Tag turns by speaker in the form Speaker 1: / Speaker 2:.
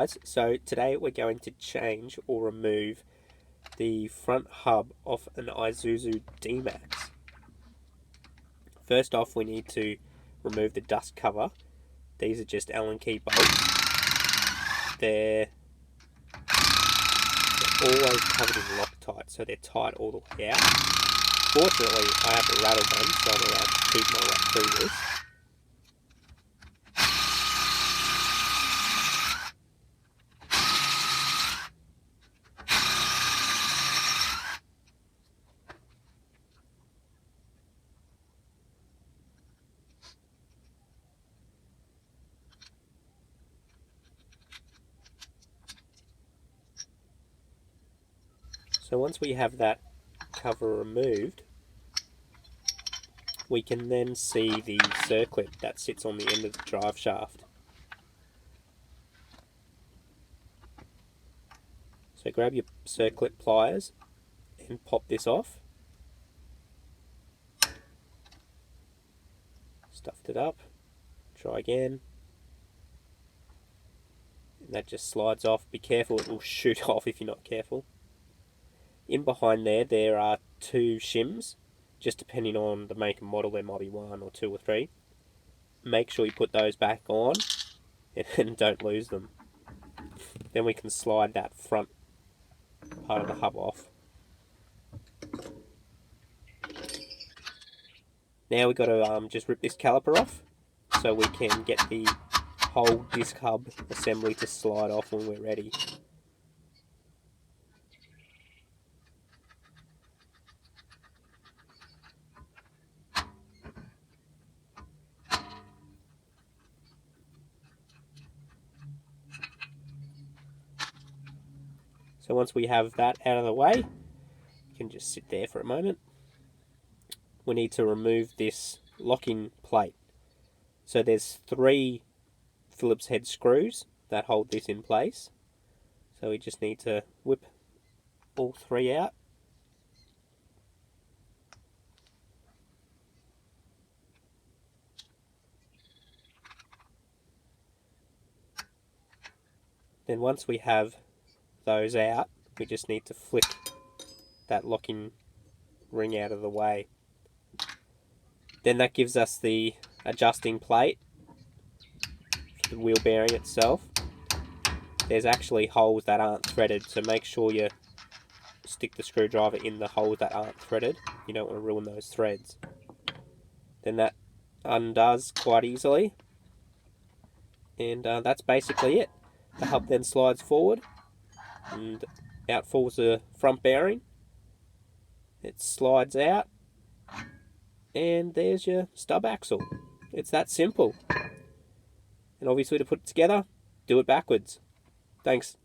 Speaker 1: guys, so today we're going to change or remove the front hub of an Isuzu D-max. First off, we need to remove the dust cover. These are just Allen key bolts. They're always covered in Loctite, so they're tight all the way out. Fortunately, I have a rattle gun, so I'm allowed to keep my way through this. So once we have that cover removed, we can then see the circlip that sits on the end of the drive shaft. So grab your circlip pliers and pop this off. Stuffed it up. Try again. And that just slides off. Be careful, it will shoot off if you're not careful. In behind there are two shims. Just depending on the make and model, there might be one or two or three. Make sure you put those back on and don't lose them. Then we can slide that front part of the hub off. Now we've got to just rip this caliper off so we can get the whole disc hub assembly to slide off when we're ready. So once we have that out of the way, you can just sit there for a moment. We need to remove this locking plate. So there's 3 Phillips head screws that hold this in place. So we just need to whip all 3 out. Then once we have those out, we just need to flick that locking ring out of the way. Then that gives us the adjusting plate for the wheel bearing itself. There's actually holes that aren't threaded, so make sure you stick the screwdriver in the holes that aren't threaded. You don't want to ruin those threads. Then that undoes quite easily, and that's basically it. The hub then slides forward and out falls the front bearing. It slides out and there's your stub axle. It's that simple. And obviously to put it together, do it backwards. Thanks.